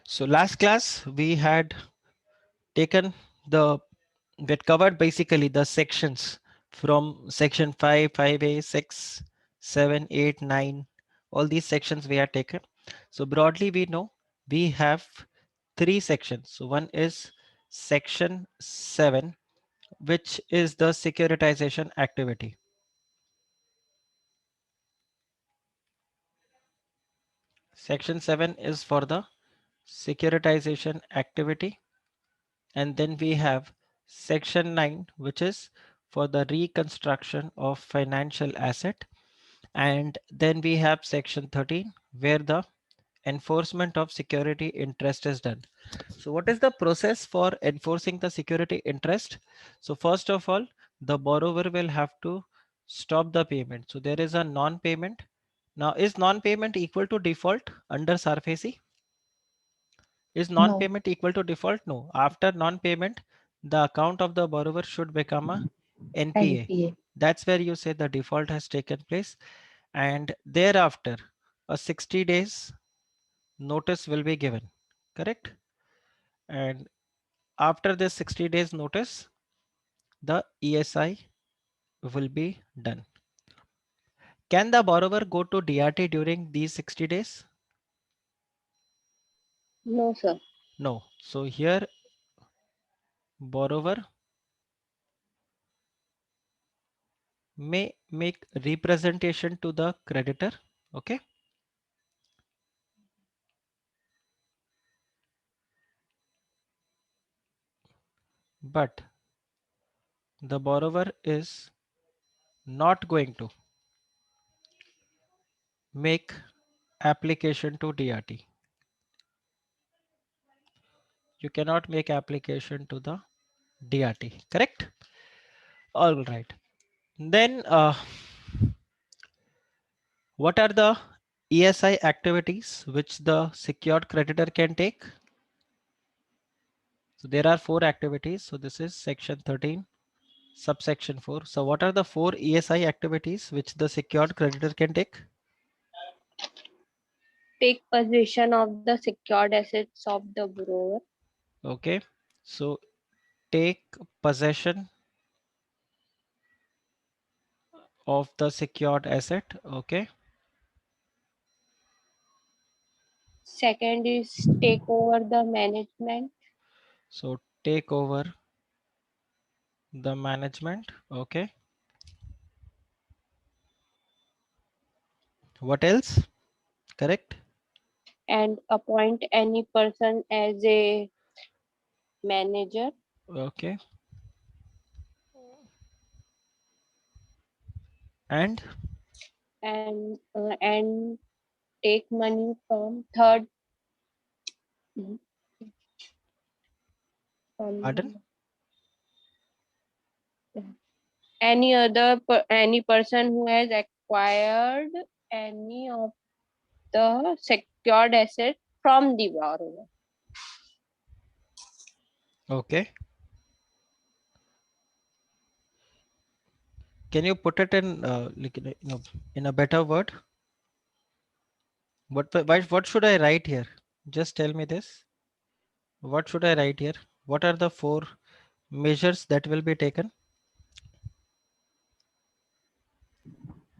So last class we had taken the we had covered basically the sections from section 5, 5A, 6, 7, 8, 9. All these sections we had taken. So broadly we know we have three sections. So one is section 7, which is the securitization activity. Section 7 is for the securitization activity. And then we have section 9, which is for the reconstruction of financial asset. And then we have section 13, where the enforcement of security interest is done. So what is the process for enforcing the security interest? So first of all, the borrower will have to stop the payment. So there is a non-payment. Now is non-payment equal to default under SARFAESI? Is No. non-payment equal to default? No. After non-payment, the account of the borrower should become a NPA. NPA. That's where you say the default has taken place. And thereafter, a 60 days notice will be given. Correct? And after this 60 days notice, the ESI will be done. Can the borrower go to DRT during these 60 days? No, sir. No. So here borrower may make representation to the creditor. Okay. But the borrower is not going to make application to DRT. You cannot make application to the DRT. Correct? All right. Then what are the ESI activities which the secured creditor can take? So there are four activities. So this is section 13, subsection 4. So what are the four ESI activities which the secured creditor can take? Take possession of the secured assets of the borrower. Okay. So take possession of the secured asset. Okay. Second is take over the management. So take over the management. Okay. What else? Correct. And appoint any person as a manager. Okay. And And take money from third pardon? from any person who has acquired any of the secured asset from the borrower. Okay. Can you put it in like in a better word? What should I write here? Just tell me this. What should I write here? What are the four measures that will be taken?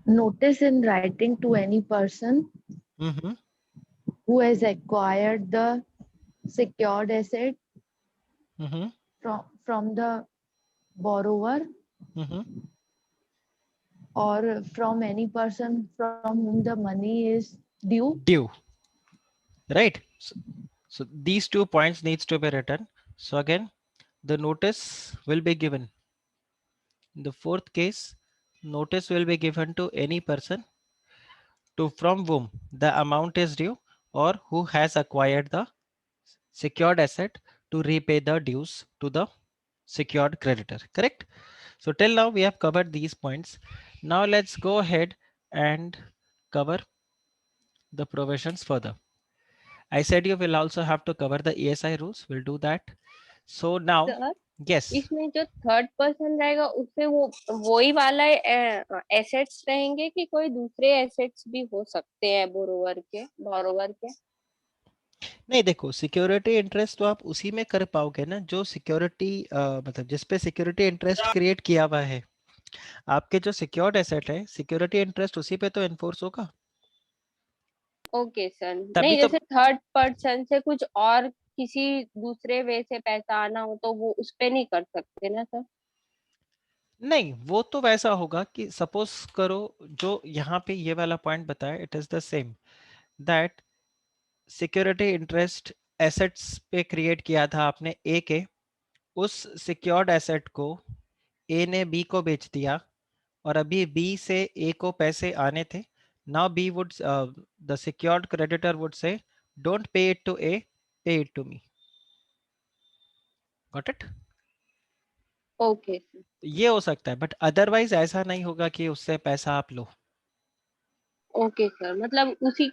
Notice in writing to any person Mm-hmm. who has acquired the secured asset Mm-hmm. from the borrower Mm-hmm. or from any person from whom the money is due. Due. Right. So these 2 points needs to be written. So again, the notice will be given. In the fourth case, notice will be given to any person to from whom the amount is due or who has acquired the secured asset to repay the dues to the secured creditor. Correct? So till now we have covered these points. Now let's go ahead and cover the provisions further. I said you will also have to cover the ESI rules. We'll do that. So now, sir yes, इसमें जो third person रहेगा उससे वो वही वाला assets रहेंगे कि कोई दूसरे एसेट्स भी हो सकते हैं बोरोवर के नहीं देखो, सिक्योरिटी इंटरेस्ट तो आप उसी में कर पाओगे ना जो सिक्योरिटी मतलब जिस पे सिक्योरिटी इंटरेस्ट क्रिएट किया हुआ है। आपके जो सिक्योर्ड एसेट है, सिक्योरिटी इंटरेस्ट उसी पे तो एनफोर्स होगा। ओके सर, तभी नहीं तो जैसे थर्ड पर्सन से कुछ और किसी दूसरे वे से पैसा आना हो तो वो उस पे नहीं कर सकते ना सर? नहीं, वो तो वैसा होगा कि सपोज करो जो यहाँ पे ये वाला पॉइंट बताया, it is the same that security interest assets पे क्रिएट किया था आपने ए के, उस सिक्योर्ड एसेट को ए ने बी को बेच दिया और अभी बी से ए को पैसे आने थे। Now B would, the secured creditor would say don't pay it to A, pay it to me. Got it? Okay sir. ये हो सकता है, बट अदरवाइज ऐसा नहीं होगा कि उससे पैसा आप लो। ओके सर, मतलब उसी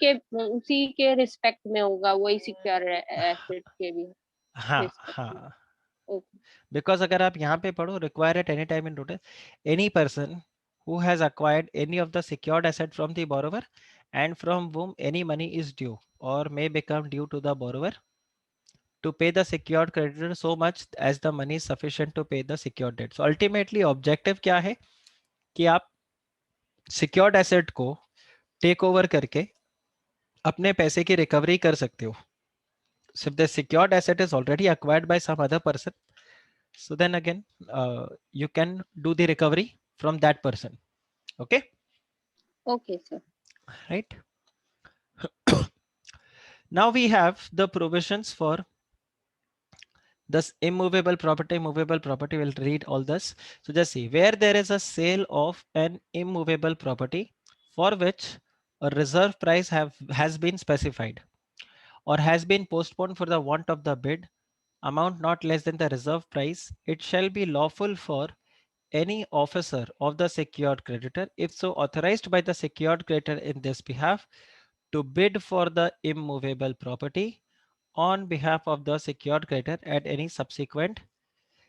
के रिस्पेक्ट में होगा, वही सिक्योर एसेट के भी हाँ रिस्पेक्ट में। हाँ, ओके। बिकॉज अगर आप यहाँ पे पढ़ो, require at any time in notice any person who has acquired any of the secured asset from the borrower and from whom any money is due or may become due to the borrower to pay the secured creditor so much as the money is sufficient to pay the secured debt. So ultimately objective क्या है कि आप secured asset को take over करके अपने पैसे की recovery कर सकते हो. So if the secured asset is already acquired by some other person, so then again you can do the recovery from that person. Okay, okay sir. right? Now we have the provisions for this immovable property, movable property. We'll read all this. So just see, where there is a sale of an immovable property for which a reserve price has been specified or has been postponed for the want of the bid, amount not less than the reserve price, it shall be lawful for any officer of the secured creditor, if so authorized by the secured creditor in this behalf, to bid for the immovable property on behalf of the secured creditor at any subsequent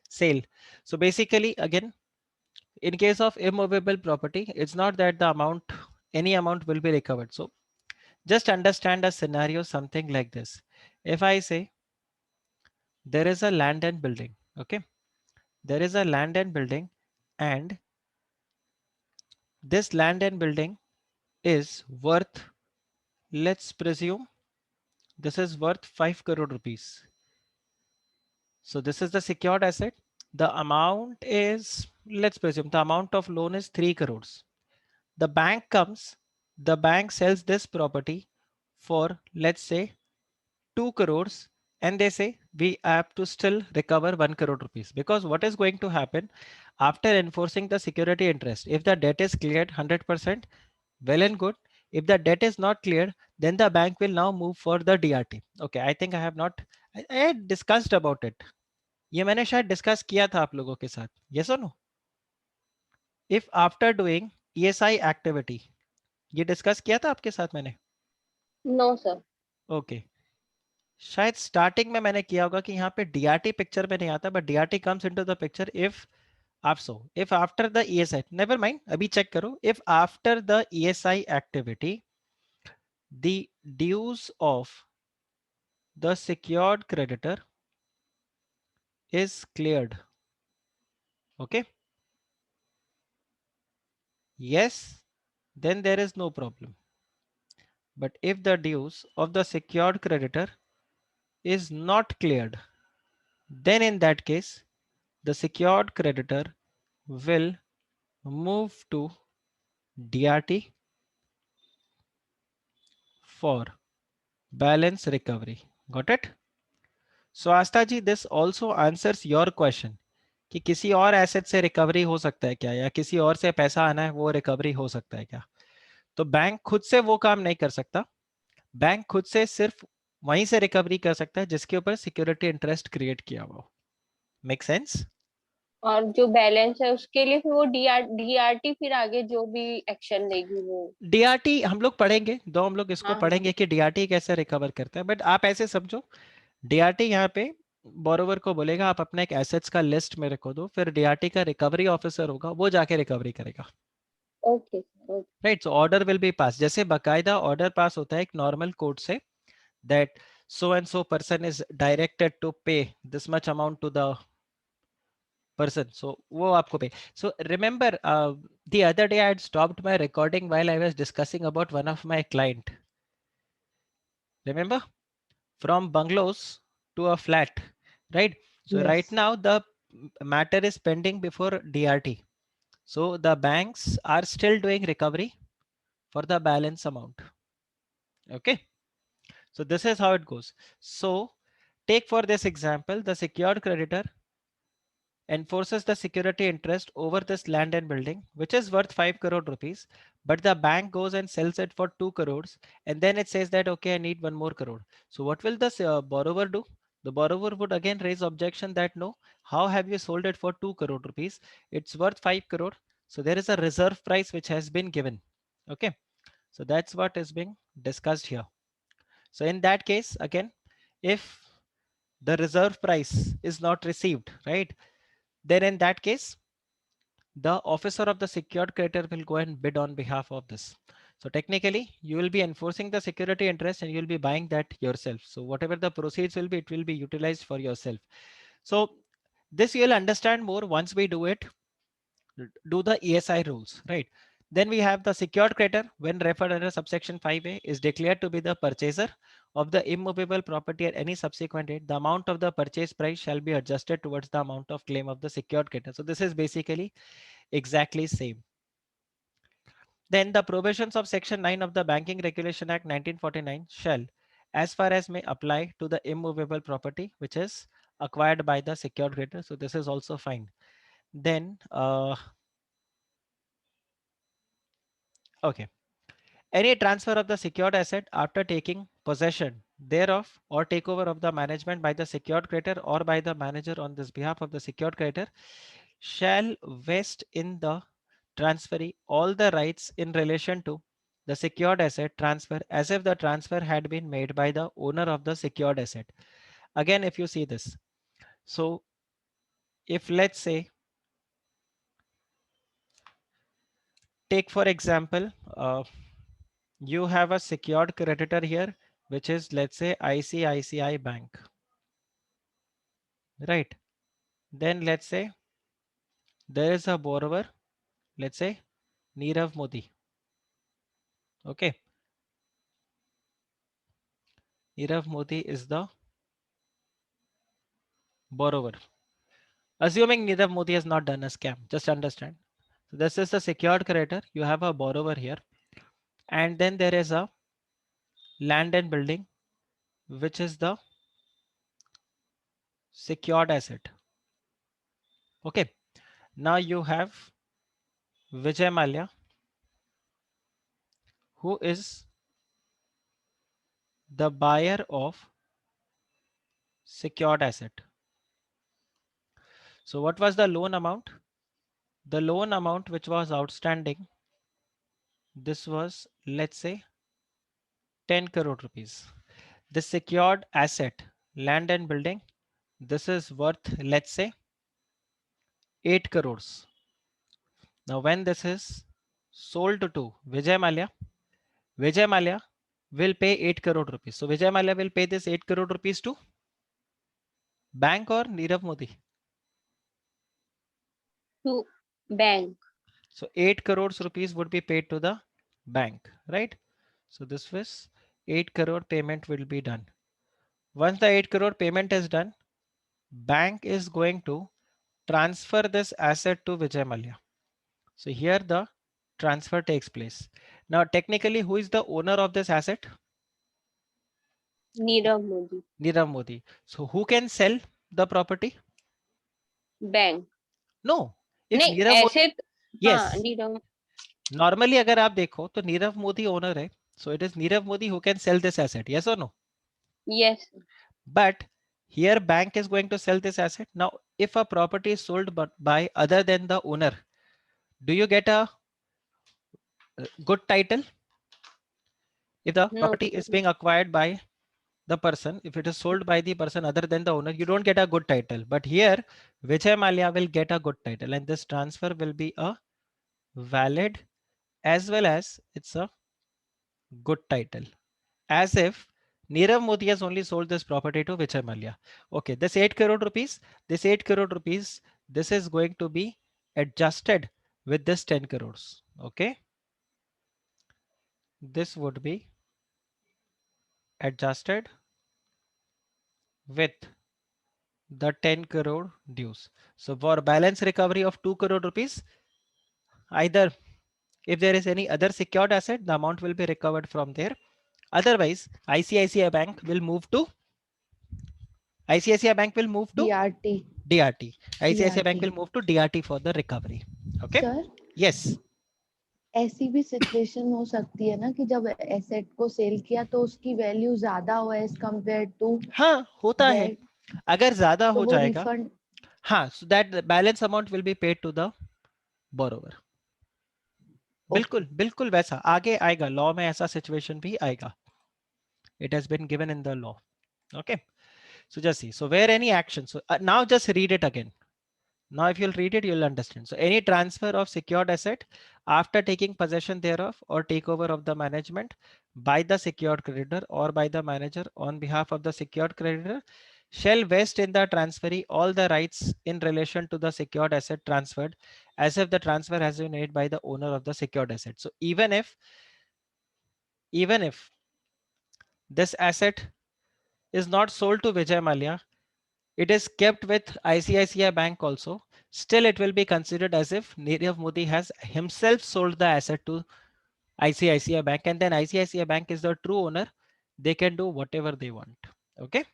sale. So basically, again, in case of immovable property, it's not that the amount, any amount will be recovered. So just understand a scenario something like this. If I say there is a land and building, okay, there is a land and building, and this land and building is worth, let's presume this is worth 5 crore rupees. So this is the secured asset. The amount is, let's presume the amount of loan is 3 crores. The bank comes, the bank sells this property for, let's say, 2 crores, and they say we have to still recover 1 crore rupees, because what is going to happen after enforcing the security interest? If the debt is cleared 100%, well and good. If the debt is not cleared, then the bank will now move for the DRT. Okay, I think I have not, I had discussed about it. ये मैंने शायद discuss किया था आप लोगों के साथ. Yes or no? If after doing ESI activity, ये डिस्कस किया था आपके साथ मैंने. No sir. ओके, शायद स्टार्टिंग में मैंने किया होगा कि यहाँ पे डीआरटी पिक्चर में नहीं आता, but DRT comes into the picture if आप so if after the ESI, never mind, अभी चेक करो, if after the ESI activity the dues of the secured creditor is cleared. Okay, yes, then there is no problem. But if the dues of the secured creditor is not cleared, then in that case, the secured creditor will move to DRT for balance recovery. Got it? So Asta ji, this also answers your question कि किसी और asset से recovery हो सकता है क्या, या किसी और से पैसा आना है वो रिकवरी हो सकता है क्या? तो बैंक खुद से वो काम नहीं कर सकता. बैंक खुद से सिर्फ वहीं से रिकवरी कर सकता है जिसके ऊपर सिक्योरिटी इंटरेस्ट क्रिएट किया हुआ हो. Make sense? और जो बैलेंस है उसके लिए फिर वो डीआरटी फिर आगे जो भी एक्शन लेगी वो। डीआरटी हम लोग पढ़ेंगे, दो हम लोग इसको हाँ हाँ। पढ़ेंगे कि डीआरटी कैसे रिकवर करता है. बट आप ऐसे समझो, डीआरटी यहाँ पे बोरोवर को बोलेगा आप अपने एक एसेट्स का लिस्ट में रखो दो, फिर डीआरटी का रिकवरी ऑफिसर होगा, वो जाके रिकवरी करेगा. Okay sir. Right, so order will be pass, जैसे बकायदा ऑर्डर पास होता है एक नॉर्मल कोर्ट से, that so and so person is directed to pay this much amount to the person. So wo aapko pay. So remember, the other day I had stopped my recording while I was discussing about one of my client. Remember, from bungalows to a flat, right? So right Yes. now the matter is pending before DRT. So the banks are still doing recovery for the balance amount. Okay. So this is how it goes. So take for this example, the secured creditor enforces the security interest over this land and building, which is worth 5 crore rupees, but the bank goes and sells it for 2 crores. And then it says that, okay, I need 1 more crore. So what will the borrower do? The borrower would again raise objection that no, how have you sold it for 2 crore rupees? It's worth 5 crore. So there is a reserve price which has been given. Okay. So that's what is being discussed here. So in that case, again, if the reserve price is not received, right? Then in that case, the officer of the secured creditor will go and bid on behalf of this. So technically, you will be enforcing the security interest and you'll be buying that yourself. So whatever the proceeds will be, it will be utilized for yourself. So this you'll understand more once we do it, do the ESI rules, right? Then we have the secured creditor when referred under subsection 5A is declared to be the purchaser of the immovable property at any subsequent date. The amount of the purchase price shall be adjusted towards the amount of claim of the secured creditor. So this is basically exactly same. Then the provisions of section 9 of the Banking Regulation Act 1949 shall, as far as may apply to the immovable property which is acquired by the secured creditor. So this is also fine. Then okay, any transfer of the secured asset after taking possession thereof or takeover of the management by the secured creditor or by the manager on this behalf of the secured creditor shall vest in the transferee all the rights in relation to the secured asset transfer as if the transfer had been made by the owner of the secured asset. Again, if you see this, so if let's say, take for example, you have a secured creditor here, which is let's say ICICI Bank, right? Then let's say there is a borrower, let's say Nirav Modi. Okay, Nirav Modi is the borrower. Assuming Nirav Modi has not done a scam, just understand. So this is the secured creditor. You have a borrower here, and then there is a land and building, which is the secured asset. Okay. Now you have Vijay Mallya, who is the buyer of secured asset. So what was the loan amount? The loan amount which was outstanding, this was let's say 10 crore rupees. The secured asset, land and building, this is worth let's say 8 crores. Now when this is sold to Vijay Mallya will pay 8 crore rupees. So Vijay Mallya will pay this 8 crore rupees to bank or Nirav Modi. To bank. So 8 crores rupees would be paid to the bank, right? So this was 8 crore payment will be done. Once the 8 crore payment is done, bank is going to transfer this asset to Vijay Mallya. So here the transfer takes place. Now technically, who is the owner of this asset? Nirav Modi. Nirav Modi. So who can sell the property? Bank. No. If नहीं Nirav Modi, ऐसे हाँ yes. Nirav Normally अगर आप देखो तो Nirav Modi owner है. So it is Nirav Modi who can sell this asset. Yes or no? yes But here bank is going to sell this asset. Now, if a property is sold but by other than the owner, do you get a good title? If the no property is being acquired by the person, if it is sold by the person other than the owner, you don't get a good title. But here, Vijay Mallya will get a good title, and this transfer will be a valid as well as it's a good title. As if Nirav Modi has only sold this property to Vijay Mallya. Okay, this 8 crore rupees, this 8 crore rupees, this is going to be adjusted with this 10 crores. Okay, this would be adjusted with the 10 crore dues. So for balance recovery of 2 crore rupees, either if there is any other secured asset, the amount will be recovered from there. Otherwise, ICICI Bank will move to ICICI Bank will move to DRT. DRT. ICICI Bank will DRT. move to DRT for the recovery. Okay. Sir Yes. ऐसी भी situation हो सकती है ना कि जब asset को cell किया तो उसकी वैल्यू ज्यादा हो एज कम्पेयर टू हाँ होता है, दैट, अगर ज्यादा तो हो वो जाएगा, रिफंड। हाँ, so that balance amount will be paid to the borrower. बिल्कुल ओके। बिल्कुल वैसा आगे आएगा, लॉ में ऐसा सिचुएशन भी आएगा. It has been given in the law. Okay. So just see. So where any action. So now just read it again. Now, if you'll read it, you'll understand. So any transfer of secured asset after taking possession thereof or takeover of the management by the secured creditor or by the manager on behalf of the secured creditor shall vest in the transferee all the rights in relation to the secured asset transferred as if the transfer has been made by the owner of the secured asset. So even if this asset is not sold to Vijay Mallya, it is kept with ICICI Bank also, still it will be considered as if Nirav Modi has himself sold the asset to ICICI Bank, and then ICICI Bank is the true owner. They can do whatever they want. Okay,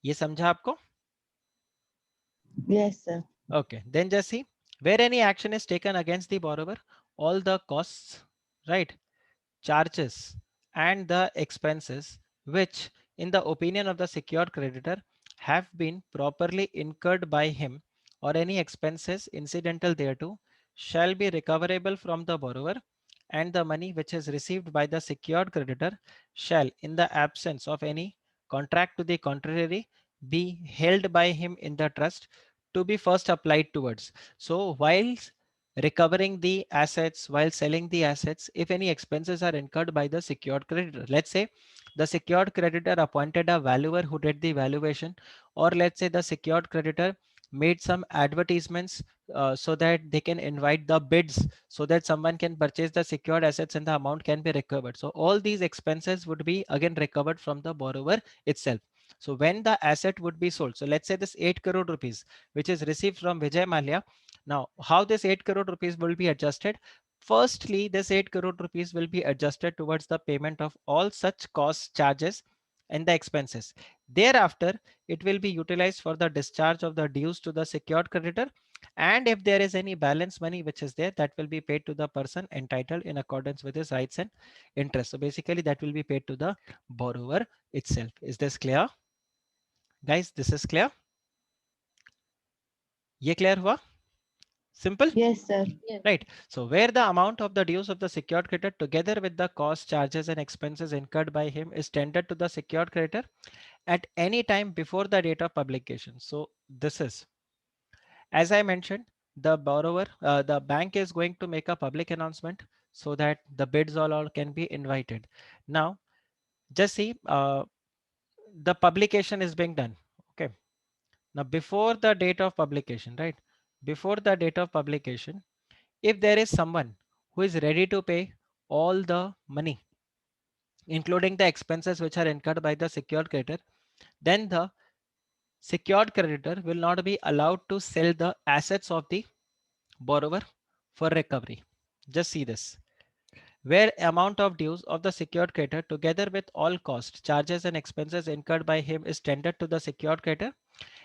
ये समझा आपको? Yes sir. Okay, then just see, where any action is taken against the borrower, all the costs, right, charges and the expenses which in the opinion of the secured creditor have been properly incurred by him or any expenses incidental thereto shall be recoverable from the borrower, and the money which is received by the secured creditor shall in the absence of any contract to the contrary be held by him in the trust to be first applied towards. So while recovering the assets, while selling the assets, if any expenses are incurred by the secured creditor, let's say the secured creditor appointed a valuer who did the valuation, or let's say the secured creditor made some advertisements so that they can invite the bids so that someone can purchase the secured assets and the amount can be recovered. So all these expenses would be again recovered from the borrower itself. So when the asset would be sold, so let's say this 8 crore rupees which is received from Vijay Mallya. Now, how this 8 crore rupees will be adjusted? Firstly, this 8 crore rupees will be adjusted towards the payment of all such costs, charges, and the expenses. Thereafter, it will be utilized for the discharge of the dues to the secured creditor. And if there is any balance money which is there, that will be paid to the person entitled in accordance with his rights and interests. So basically, that will be paid to the borrower itself. Is this clear? Guys, this is clear? ये clear हुआ? Simple? Yes sir. Right. So where the amount of the dues of the secured creditor together with the cost, charges and expenses incurred by him is tendered to the secured creditor at any time before the date of publication. So this is, as I mentioned, the borrower, the bank is going to make a public announcement so that the bids all can be invited. Now, just see, the publication is being done. Okay. Now, before the date of publication, right? Before the date of publication, if there is someone who is ready to pay all the money, including the expenses which are incurred by the secured creditor, then the secured creditor will not be allowed to sell the assets of the borrower for recovery. Just see this. Where amount of dues of the secured creditor together with all costs, charges and expenses incurred by him is tendered to the secured creditor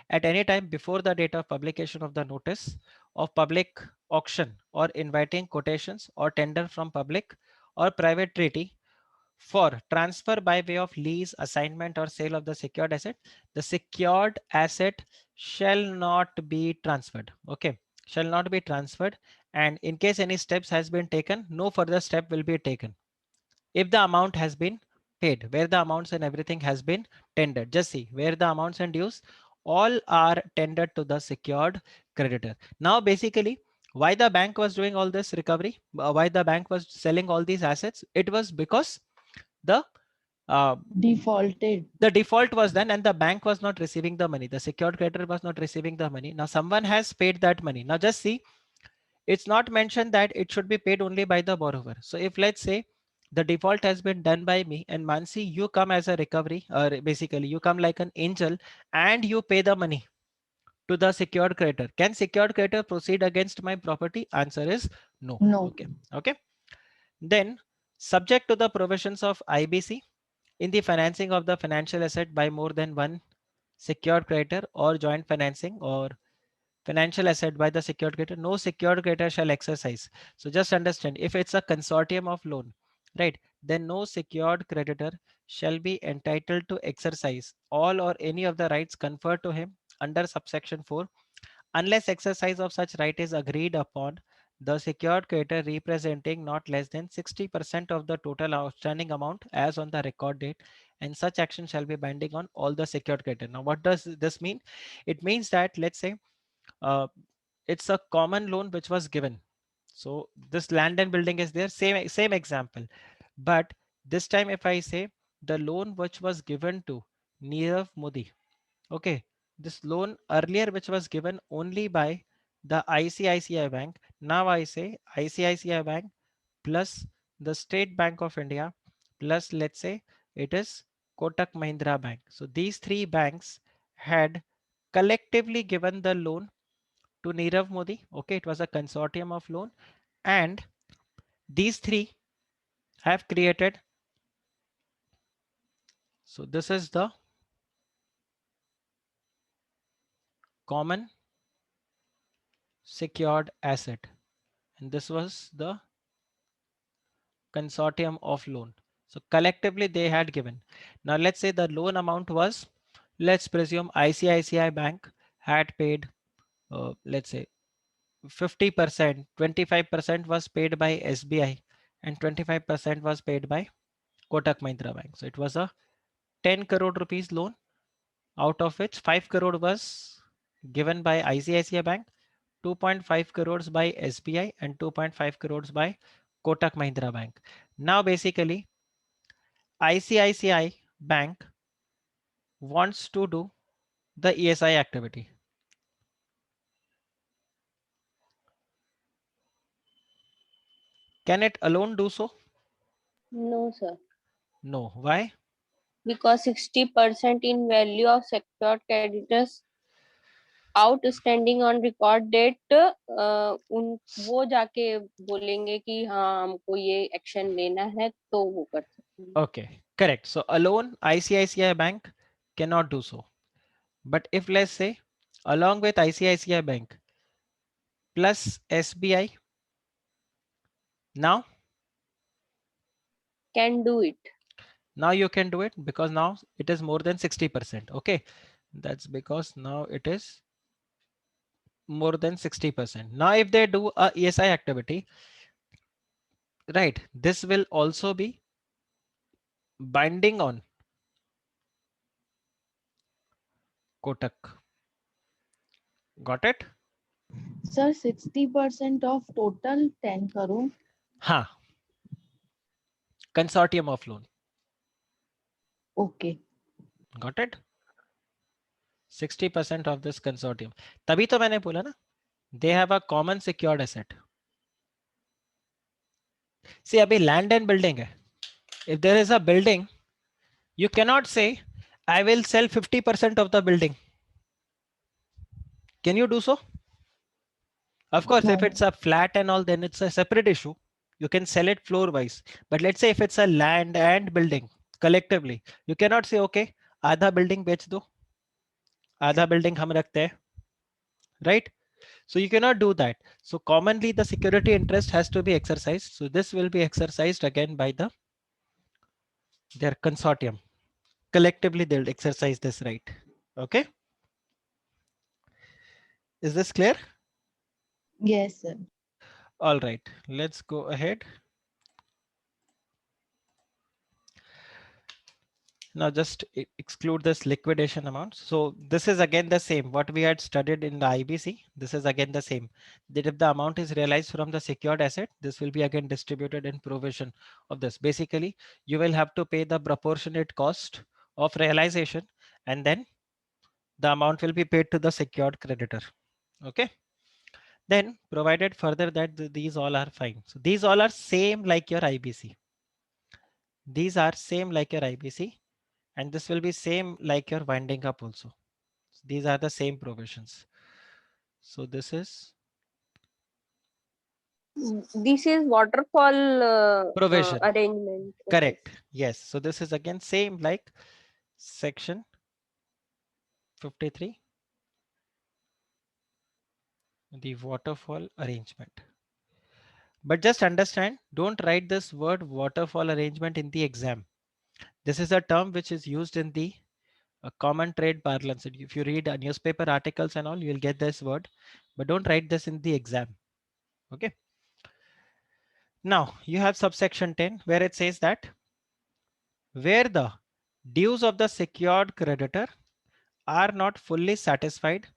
at any time before the date of publication of the notice of public auction or inviting quotations or tender from public or private treaty for transfer by way of lease, assignment or sale of the secured asset, the secured asset shall not be transferred. Okay, shall not be transferred, and in case any steps has been taken, no further step will be taken if the amount has been paid, where the amounts and everything has been tendered. Just see where the amounts and dues all are tendered to the secured creditor. Now, basically, why the bank was doing all this recovery, why the bank was selling all these assets, it was because the Defaulted. the default was done and the bank was not receiving the money. The secured creditor was not receiving the money. Now someone has paid that money. Now just see, it's not mentioned that it should be paid only by the borrower. So if let's say the default has been done by me and Mansi, you come as a recovery, or basically you come like an angel and you pay the money to the secured creditor. Can secured creditor proceed against my property? Answer is no. No. Okay. Okay. Then subject to the provisions of IBC in the financing of the financial asset by more than one secured creditor or joint financing or financial asset by the secured creditor, no secured creditor shall exercise. So just understand, if it's a consortium of loan, right, then no secured creditor shall be entitled to exercise all or any of the rights conferred to him under subsection 4 unless exercise of such right is agreed upon the secured creditor representing not less than 60% of the total outstanding amount as on the record date, and such action shall be binding on all the secured creditor. Now what does this mean? It means that let's say uh, it's a common loan which was given. So this land and building is there, same example. But this time if I say the loan which was given to Nirav Modi, okay, this loan earlier which was given only by the ICICI Bank, now I say ICICI Bank plus the State Bank of India plus let's say it is Kotak Mahindra Bank. So these three banks had collectively given the loan to Nirav Modi. Okay, it was a consortium of loan, and these three have created. So this is the common secured asset, and this was the consortium of loan. So collectively they had given. Now let's say the loan amount was, let's presume ICICI Bank had paid, let's say 50%, 25% was paid by SBI, and 25% was paid by Kotak Mahindra Bank. So it was a 10 crore rupees loan, out of which 5 crore was given by ICICI Bank, 2.5 crores by SBI, and 2.5 crores by Kotak Mahindra Bank. Now basically ICICI Bank wants to do the ESI activity. Can it alone do so? No, sir. No. Why? Because 60% in value of secured creditors outstanding on record date उन वो जाके बोलेंगे कि हाँ हमको ये action लेना है तो वो कर सकते हैं. Okay, correct. So alone ICICI Bank cannot do so. But if let's say along with ICICI Bank plus SBI, now Can do it. now you can do it because now it is more than 60%. Okay, that's because now it is more than 60%. Now if they do a ESI activity, right, this will also be binding on Kotak. Got it? Sir, 60% of total 10 crore. Ha. Consortium of loan. Okay. Got it? 60% of this consortium. तभी तो मैंने बोला ना, they have a common secured asset. See, अभी land and building है. If there is a building, you cannot say, I will sell 50% of the building. Can you do so? Of course, if No. it's a flat and all, then it's a separate issue. You can sell it floor wise. But let's say if it's a land and building collectively, you cannot say, okay, आधा building बेच दो, आधा building हम रखते हैं, right? So you cannot do that. So commonly the security interest has to be exercised. So this will be exercised again by their consortium. Collectively they'll exercise this right. Okay. Is this clear? Yes, sir. All right, let's go ahead. now just exclude this liquidation amount. So this is again the same what we had studied in the IBC. This is again the same, that if the amount is realized from the secured asset, this will be again distributed in provision of this. Basically, you will have to pay the proportionate cost of realization, and then the amount will be paid to the secured creditor. Okay. Then provided further that these all are fine. So these all are same like your IBC. These are same like your IBC, and this will be same like your winding up also. So these are the same provisions. So this is This is waterfall provision. arrangement. Okay. Correct. Yes. So this is again same like section 53, the waterfall arrangement. But just understand, don't write this word waterfall arrangement in the exam. This is a term which is used in the common trade parlance. If you read newspaper articles and all, you'll get this word, but don't write this in the exam. Okay. Now you have subsection 10 where it says that where the dues of the secured creditor are not fully satisfied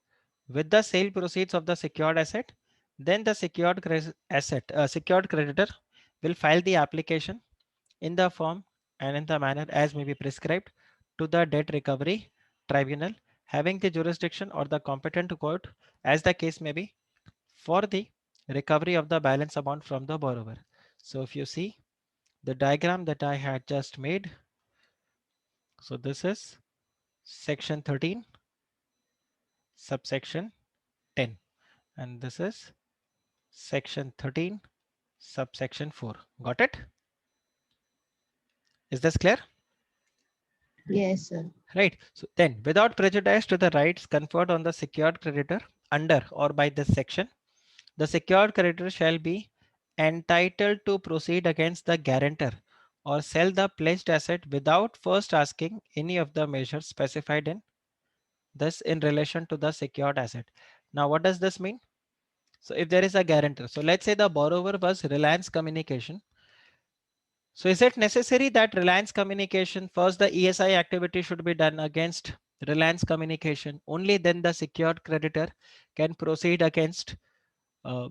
with the sale proceeds of the secured asset, then the secured creditor will file the application in the form and in the manner as may be prescribed to the debt recovery tribunal having the jurisdiction or the competent court as the case may be for the recovery of the balance amount from the borrower. So if you see the diagram that I had just made, so this is section 13 subsection 10, and this is section 13 subsection 4. Got it? Is this clear? Yes, sir. Right. So then without prejudice to the rights conferred on the secured creditor under or by this section, the secured creditor shall be entitled to proceed against the guarantor or sell the pledged asset without first asking any of the measures specified in this in relation to the secured asset. Now, what does this mean? So if there is a guarantor, so let's say the borrower was Reliance Communication. So is it necessary that Reliance Communication first the ESI activity should be done against Reliance Communication? Only then the secured creditor can proceed against uh,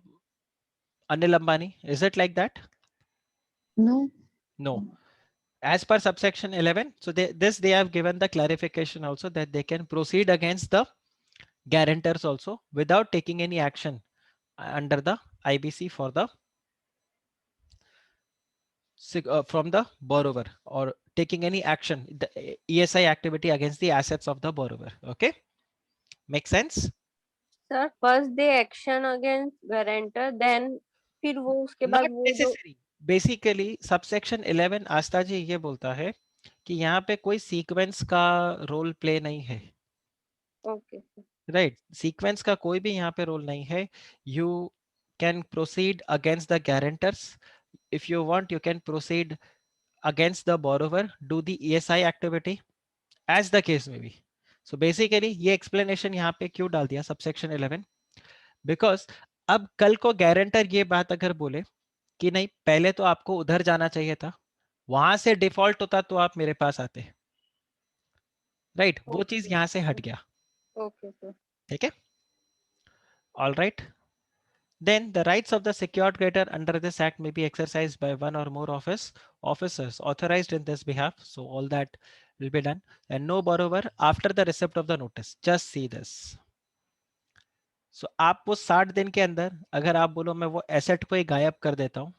Anil Ambani. Is it like that? No. No. As per subsection 11, so they have given the clarification also that they can proceed against the guarantors also without taking any action under the IBC for the from the borrower or taking any action, the ESI activity against the assets of the borrower. Okay, make sense? Sir first they action against guarantor then फिर वो उसके बाद Not वो जो necessary. Basically, subsection 11 आस्था जी ये बोलता है कि यहाँ पे कोई सीक्वेंस का रोल प्ले नहीं है. ओके राइट, सीक्वेंस का कोई भी यहाँ पे रोल नहीं है. You can proceed against the guarantors. If you want you can proceed against the borrower, do the ESI activity as the case may be. So basically ये explanation यहाँ पे क्यों डाल दिया subsection 11? Because अब कल को गारंटर ये बात अगर बोले कि नहीं पहले तो आपको उधर जाना चाहिए था, वहां से डिफॉल्ट होता तो आप मेरे पास आते. राइट, वो चीज यहाँ से हट गया. ओके सर ठीक है, all right. Then the rights of the secured creditor under this act may be exercised by one or more officers authorized in this behalf. So all that will be done, and no borrower after the receipt of the notice. Just see this. So आप वो 60 दिन के अंदर अगर आप बोलो मैं वो एसेट को ही गायब कर देता हूँ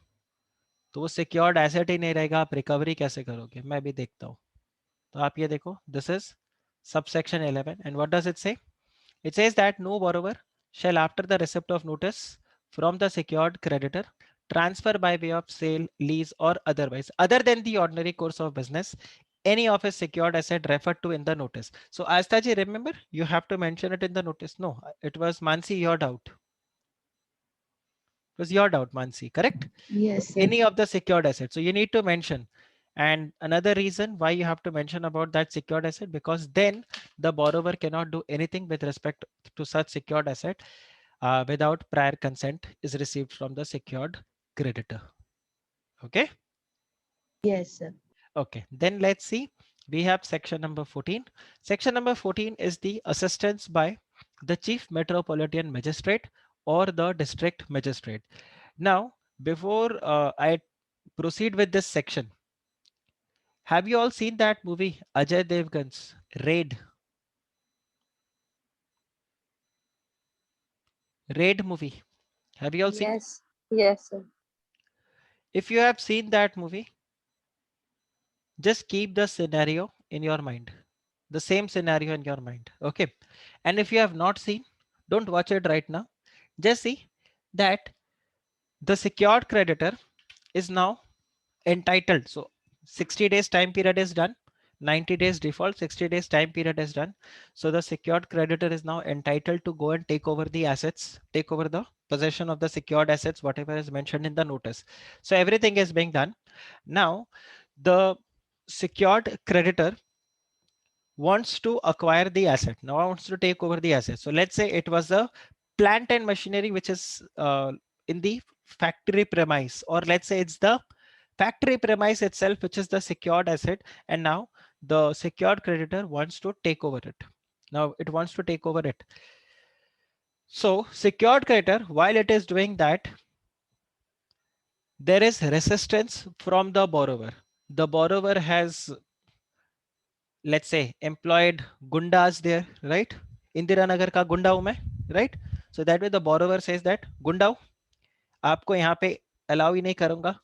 तो वो सिक्योर्ड एसेट ही नहीं रहेगा, आप रिकवरी कैसे करोगे? मैं भी देखता हूँ. तो आप ये देखो, this is subsection 11 and what does it say? It says that no borrower shall after the receipt of notice from the secured creditor transfer by way of sale, lease or otherwise other than the ordinary course of business any of his secured asset referred to in the notice. So Astaji, remember you have to mention it in the notice. No, it was Mansi, your doubt. It was your doubt, Mansi, correct? Yes, sir. Any of the secured assets. So you need to mention. And another reason why you have to mention about that secured asset, because then the borrower cannot do anything with respect to such secured asset without prior consent is received from the secured creditor. Okay. Yes, sir. Okay. Then let's see we have section number 14. Section number 14 is the assistance by the chief metropolitan magistrate or the district magistrate. Now, before I proceed with this section, have you all seen that movie Ajay Devgan's Raid? Raid movie. Have you all seen? Yes. Yes, sir. If you have seen that movie, just keep the scenario in your mind. The same scenario in your mind. Okay. And if you have not seen, don't watch it right now. Just see that the secured creditor is now entitled. So 60 days time period is done. 90 days default, 60 days time period is done. So the secured creditor is now entitled to go and take over the assets, take over the possession of the secured assets, whatever is mentioned in the notice. So everything is being done. Now, the secured creditor wants to acquire the asset. Now wants to take over the asset. So let's say it was a plant and machinery which is in the factory premise, or let's say it's the factory premise itself which is the secured asset, and now the secured creditor wants to take over it. Now it wants to take over it. So secured creditor, while it is doing that, there is resistance from the borrower. The borrower has, let's say, employed gundas there, right? Indira Nagar ka gunda hu main, right? So that way the borrower says that gunda आपको यहाँ पे allow ही नहीं करूंगा,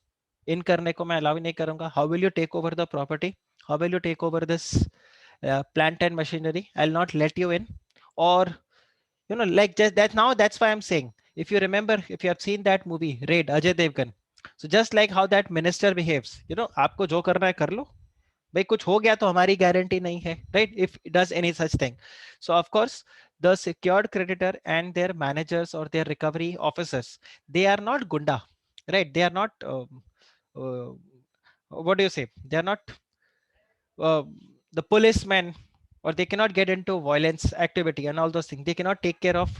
in करने को मैं allow ही नहीं करूंगा. How will you take over the property? How will you take over this plant and machinery? I'll not let you in. Or like just that. Now that's why I'm saying, if you remember, if you have seen that movie Raid, Ajay Devgan, so just like how that minister behaves, आपको जो करना है कर लो, भाई कुछ हो गया तो हमारी गारंटी नहीं है, right? If it does any such thing. So of course the secured creditor and their managers or their recovery officers, they are not gunda, right? They are not uh, what do you say, they are not uh, the policemen, or they cannot get into violence activity and all those things. They cannot take care of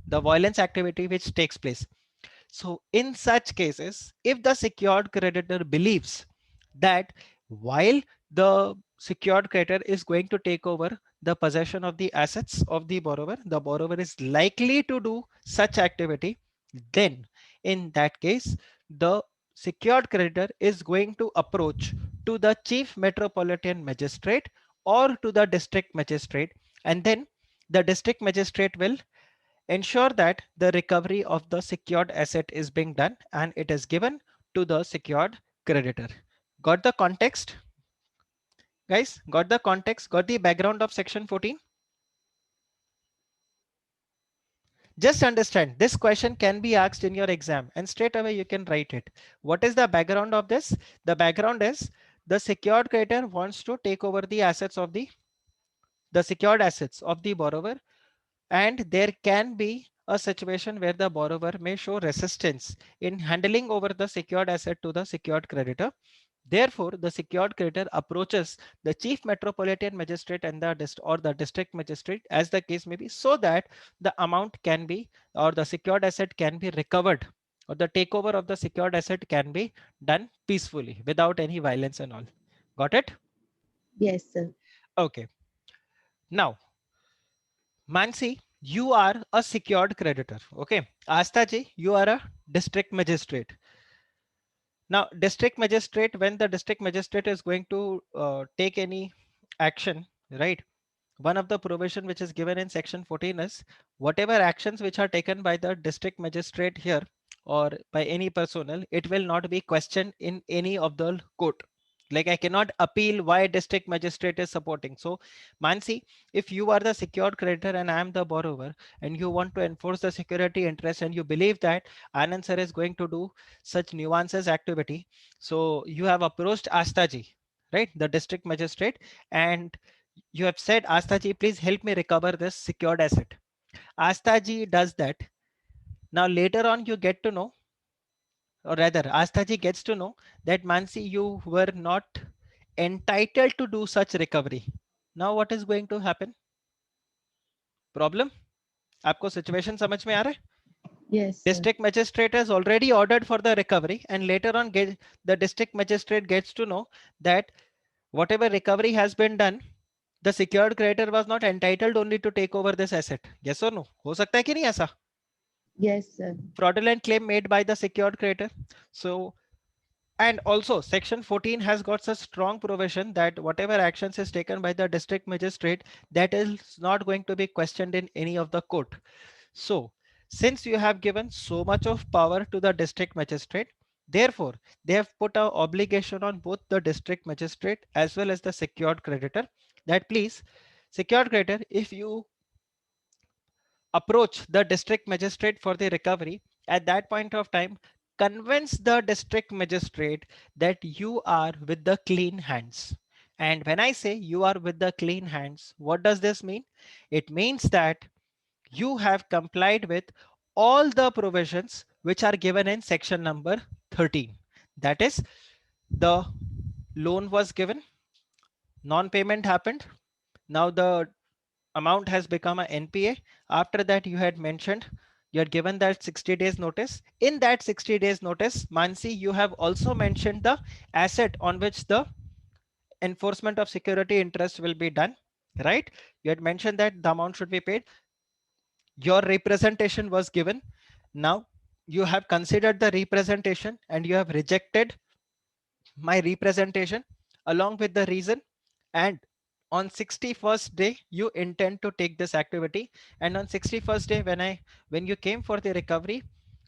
the violence activity which takes place. So in such cases, if the secured creditor believes that while the secured creditor is going to take over the possession of the assets of the borrower is likely to do such activity, then in that case, the secured creditor is going to approach to the chief metropolitan magistrate or to the district magistrate, and then the district magistrate will ensure that the recovery of the secured asset is being done and it is given to the secured creditor. Got the context, guys? Got the context? Got the background of section 14? Just understand, this question can be asked in your exam and straight away you can write it. What is the background of this? The background is the secured creditor wants to take over the assets of the secured assets of the borrower, and there can be a situation where the borrower may show resistance in handing over the secured asset to the secured creditor. Therefore, the secured creditor approaches the chief metropolitan magistrate and the district magistrate, as the case may be, so that the amount can be, or the secured asset can be recovered, or the takeover of the secured asset can be done peacefully without any violence and all. Got it? Yes, sir. Okay. Now, Mansi, you are a secured creditor. Okay. Asta ji, you are a district magistrate. Now, district magistrate, when the district magistrate is going to take any action, right? One of the provision which is given in section 14 is whatever actions which are taken by the district magistrate here or by any personnel, it will not be questioned in any of the court. Like I cannot appeal why district magistrate is supporting. So Mansi, if you are the secured creditor and I am the borrower and you want to enforce the security interest and you believe that Anand sir is going to do such nuances activity. So you have approached Astaji, right? The district magistrate, and you have said, Astaji, please help me recover this secured asset. Astaji does that. Now later on you get to know, or rather Astaji gets to know that Mansi, you were not entitled to do such recovery. Now what is going to happen? Problem? आपको situation समझ में आ रहा है? Yes, sir. District magistrate has already ordered for the recovery, and later on the district magistrate gets to know that whatever recovery has been done, the secured creditor was not entitled only to take over this asset. Yes or no? हो सकता है कि नहीं ऐसा? Yes, sir. Fraudulent claim made by the secured creditor. So, and also section 14 has got such strong provision that whatever actions is taken by the district magistrate, that is not going to be questioned in any of the court. So since you have given so much of power to the district magistrate, therefore they have put a obligation on both the district magistrate as well as the secured creditor that please, secured creditor, if you approach the district magistrate for the recovery, at that point of time, convince the district magistrate that you are with the clean hands. And when I say you are with the clean hands, what does this mean? It means that you have complied with all the provisions which are given in section number 13. That is, the loan was given, non-payment happened. Now the amount has become a NPA. After that, you had mentioned you had given that 60 days notice. In that 60 days notice, Mansi, you have also mentioned the asset on which the enforcement of security interest will be done, right? You had mentioned that the amount should be paid. Your representation was given. Now you have considered the representation and you have rejected my representation along with the reason, and on 61st day you intend to take this activity, and on 61st day when you came for the recovery,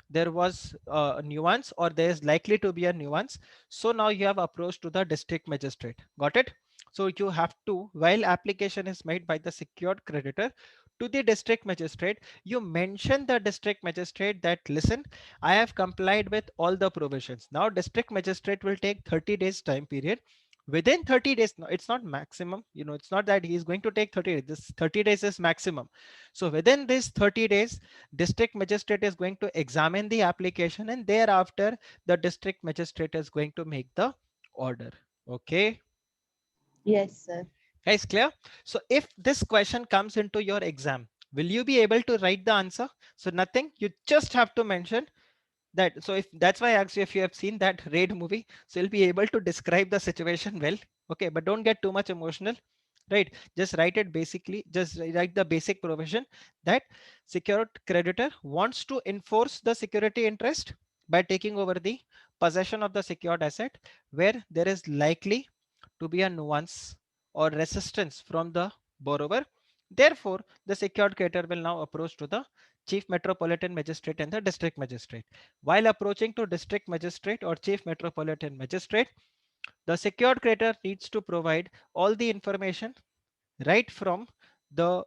there was a nuance, or there is likely to be a nuance. So now you have approached to the district magistrate. Got it? So you have to, while application is made by the secured creditor to the district magistrate, you mention the district magistrate that listen, I have complied with all the provisions. Now district magistrate will take 30 days time period. Within 30 days, no, it's not maximum, it's not that he is going to take 30 days. This 30 days is maximum. So within this 30 days, district magistrate is going to examine the application, and thereafter the district magistrate is going to make the order. Okay, Yes, sir. guys, clear? So if this question comes into your exam, will you be able to write the answer? So nothing, you just have to mention that. So if that's why I asked you if you have seen that Raid movie, so you'll be able to describe the situation well. Okay, but don't get too much emotional, right? Just write it basically, just write the basic provision that secured creditor wants to enforce the security interest by taking over the possession of the secured asset where there is likely to be a nuance or resistance from the borrower. Therefore, the secured creditor will now approach to the chief metropolitan magistrate and the district magistrate. While approaching to district magistrate or chief metropolitan magistrate, the secured creditor needs to provide all the information right from the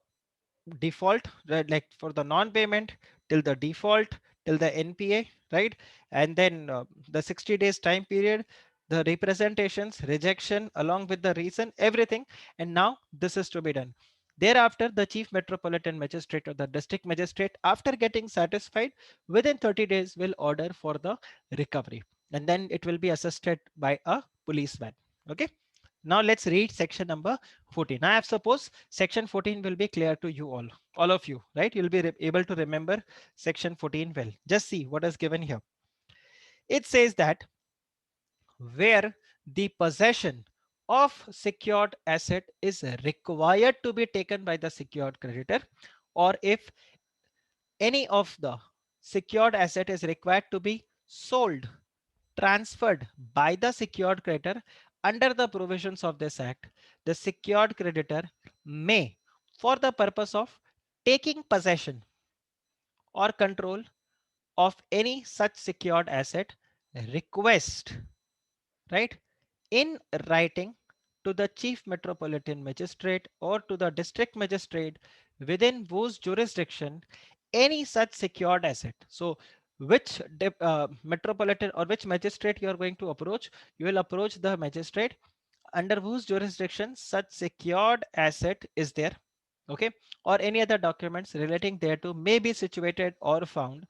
default, right, like for the non-payment till the default till the NPA, right? And then the 60 days time period, the representations, rejection along with the reason, everything. And now this is to be done. Thereafter, the chief metropolitan magistrate or the district magistrate, after getting satisfied, within 30 days will order for the recovery. And then it will be assisted by a policeman. Okay. Now let's read section number 14. I have suppose section 14 will be clear to you all of you, right? You'll be able to remember section 14 well. Just see what is given here. It says that where the possession of secured asset is required to be taken by the secured creditor, or if any of the secured asset is required to be sold, transferred by the secured creditor under the provisions of this act, the secured creditor may, for the purpose of taking possession or control of any such secured asset, request, right, in writing to the chief metropolitan magistrate or to the district magistrate within whose jurisdiction any such secured asset. So which metropolitan or which magistrate you are going to approach? You will approach the magistrate under whose jurisdiction such secured asset is there. Okay, or any other documents relating thereto may be situated or found,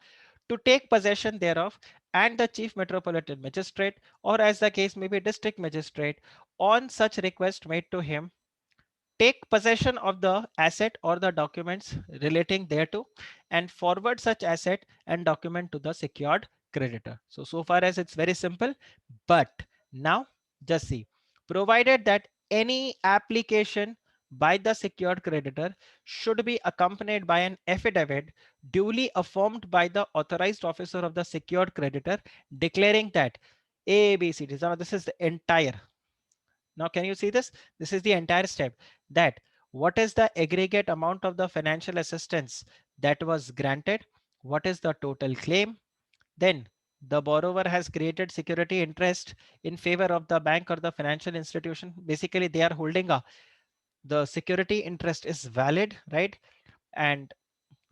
to take possession thereof, and the chief metropolitan magistrate, or as the case may be district magistrate, on such request made to him, take possession of the asset or the documents relating thereto and forward such asset and document to the secured creditor. So far as it's very simple, but now just see, provided that any application by the secured creditor should be accompanied by an affidavit duly affirmed by the authorized officer of the secured creditor declaring that A, B, C, D. Now this is the entire. Now can you see this? This is the entire step, that what is the aggregate amount of the financial assistance that was granted? What is the total claim? Then the borrower has created security interest in favor of the bank or the financial institution. Basically, they are holding a, the security interest is valid, right? And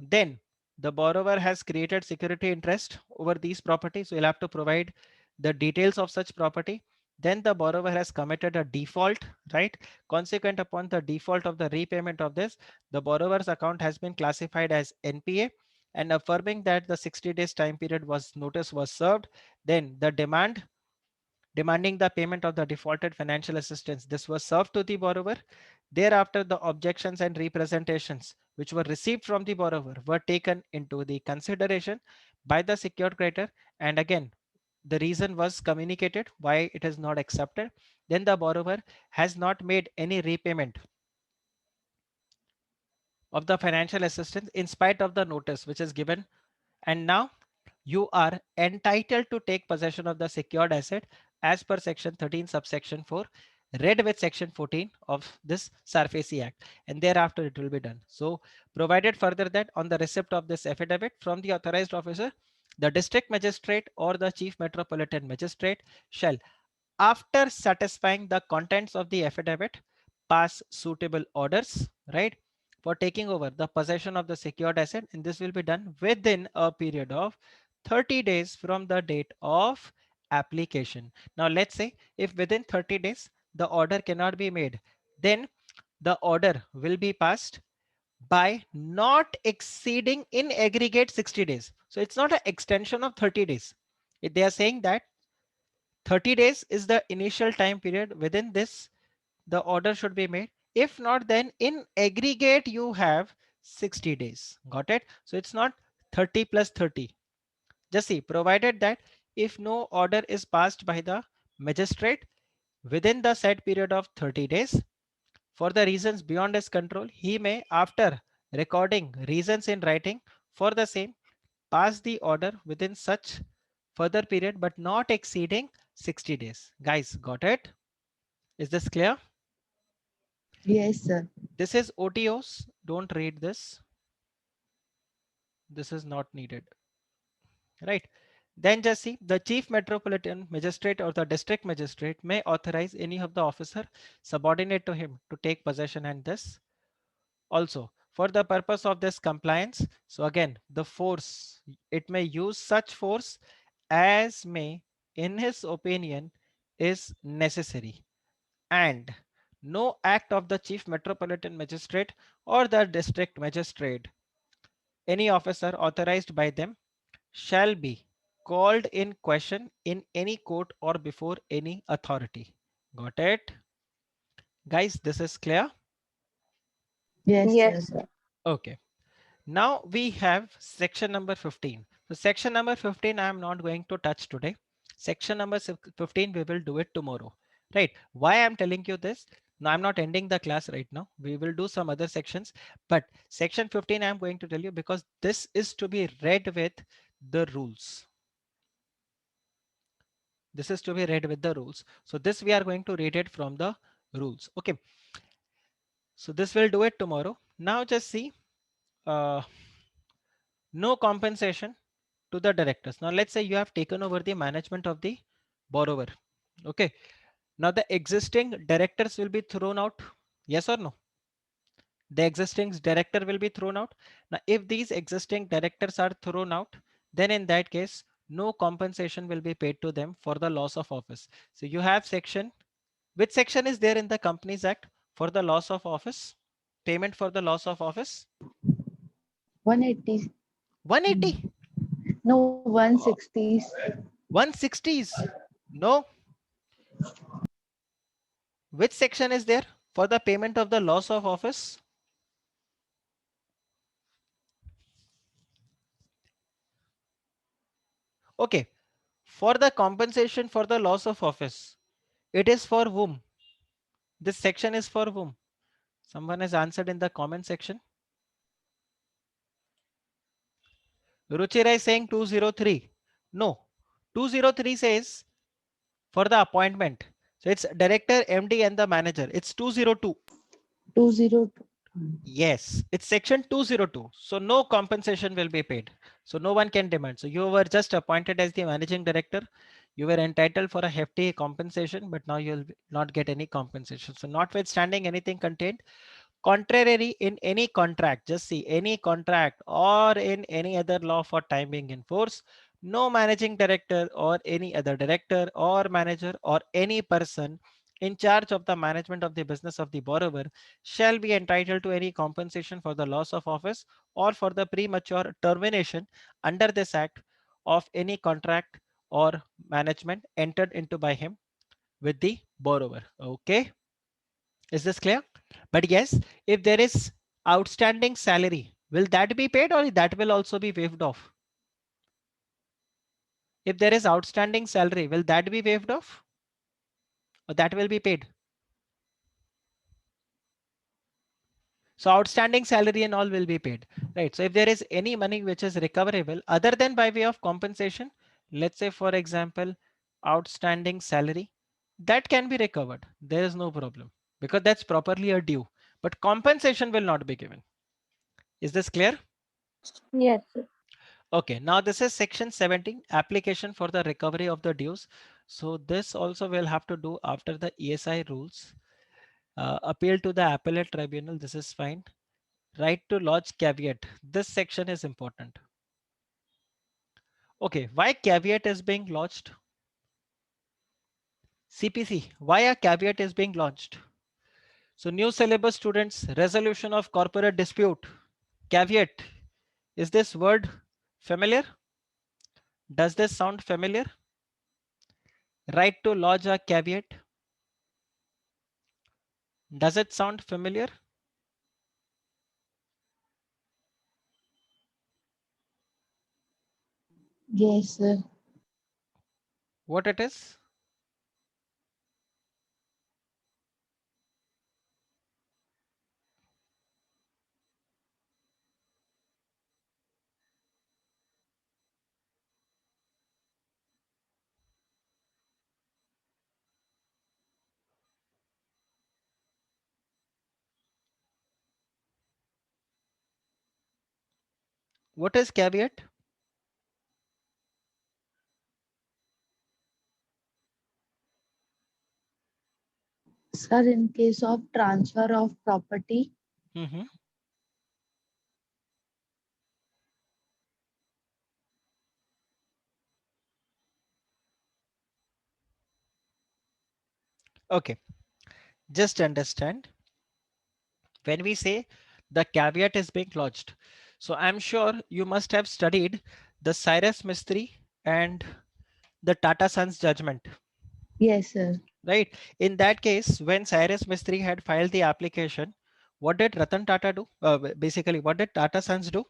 then the borrower has created security interest over these properties. So you'll have to provide the details of such property. Then the borrower has committed a default, right? Consequent upon the default of the repayment of this, the borrower's account has been classified as NPA, and affirming that the 60 days time period was notice was served. Then the demand demanding the payment of the defaulted financial assistance. This was served to the borrower. Thereafter, the objections and representations which were received from the borrower were taken into the consideration by the secured creditor. And again, the reason was communicated why it is not accepted. Then the borrower has not made any repayment of the financial assistance in spite of the notice which is given. And now you are entitled to take possession of the secured asset as per section 13 subsection 4 read with section 14 of this SARFAESI Act, and thereafter it will be done. So provided further that on the receipt of this affidavit from the authorized officer, the district magistrate or the chief metropolitan magistrate shall, after satisfying the contents of the affidavit, pass suitable orders, right, for taking over the possession of the secured asset, and this will be done within a period of 30 days from the date of application. Now let's say if within 30 days the order cannot be made, then the order will be passed by not exceeding in aggregate 60 days. So it's not an extension of 30 days. They are saying that 30 days is the initial time period. Within this, the order should be made. If not, then in aggregate, you have 60 days. Got it? So it's not 30 plus 30. Just see, provided that if no order is passed by the magistrate within the said period of 30 days, for the reasons beyond his control, he may, after recording reasons in writing for the same, pass the order within such further period, but not exceeding 60 days. Guys, got it? Is this clear? Yes, sir. This is OTOs. Don't read this. This is not needed, right? Then just see, the chief metropolitan magistrate or the district magistrate may authorize any of the officer subordinate to him to take possession and this also for the purpose of this compliance. So again, the force, it may use such force as may in his opinion is necessary, and no act of the chief metropolitan magistrate or the district magistrate, any officer authorized by them, shall be called in question in any court or before any authority. Got it? Guys, this is clear? Yes, sir. Yes, sir. Okay. Now we have section number 15. So section number 15, I am not going to touch today. Section number 15, we will do it tomorrow, right? Why I'm telling you this? Now I'm not ending the class right now. We will do some other sections, but section 15, I'm going to tell you because this is to be read with the rules. This is to be read with the rules. So this we are going to read it from the rules. Okay. So this will do it tomorrow. Now just see, no compensation to the directors. Now let's say you have taken over the management of the borrower. Okay. Now the existing directors will be thrown out. Yes or no? The existing director will be thrown out. Now if these existing directors are thrown out, then in that case, no compensation will be paid to them for the loss of office. So you have section, which section is there in the Companies Act for the loss of office? Payment for the loss of office? 180. 180? No, 160s. 160s? No. Which section is there for the payment of the loss of office? Okay. For the compensation for the loss of office, it is for whom? This section is for whom? Someone has answered in the comment section. Ruchira is saying 203. No, 203 says for the appointment. So it's director, MD and the manager. It's 202. 202. Yes, it's section 202. So no compensation will be paid. So no one can demand. So you were just appointed as the managing director. You were entitled for a hefty compensation, but now you'll not get any compensation. So notwithstanding anything contained, contrary in any contract, just see any contract or in any other law for time being in force, no managing director or any other director or manager or any person in charge of the management of the business of the borrower shall be entitled to any compensation for the loss of office or for the premature termination under this act of any contract or management entered into by him with the borrower. Okay, is this clear? But yes, if there is outstanding salary, will that be paid or that will also be waived off? If there is outstanding salary, will that be waived off or that will be paid? So outstanding salary and all will be paid, right? So if there is any money which is recoverable other than by way of compensation, let's say for example, outstanding salary, that can be recovered. There is no problem because that's properly a due, but compensation will not be given. Is this clear? Yes, sir. Okay, now this is section 17, application for the recovery of the dues. So this also will have to do after the ESI rules. Appeal to the appellate tribunal, this is fine. Right to lodge caveat, this section is important. Okay, why caveat is being lodged? CPC, why a caveat is being launched? So new syllabus students, resolution of corporate dispute, caveat. Is this word familiar? Does this sound familiar? Right to lodge a caveat. Does it sound familiar? Yes, sir. What it is? What is caveat? Sir, in case of transfer of property, Mhm. Okay, just understand when we say the caveat is being lodged. So I'm sure you must have studied the Cyrus Mistry and the Tata Sons judgment, yes, sir. right? In that case, when Cyrus Mistry had filed the application, what did Ratan Tata do? Basically, what did Tata Sons do?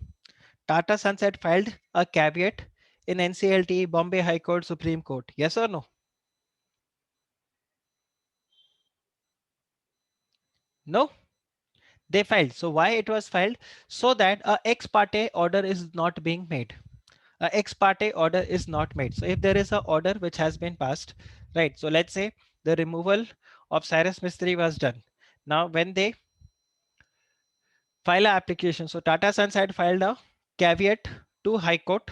Tata Sons had filed a caveat in NCLT, Bombay High Court, Supreme Court. Yes or no? No, they filed. So why it was filed? So that a ex parte order is not being made. A ex parte order is not made. So if there is a order which has been passed, right? So let's say the removal of Cyrus Mistry was done. Now when they file a application, so Tata Sons had filed a caveat to High Court,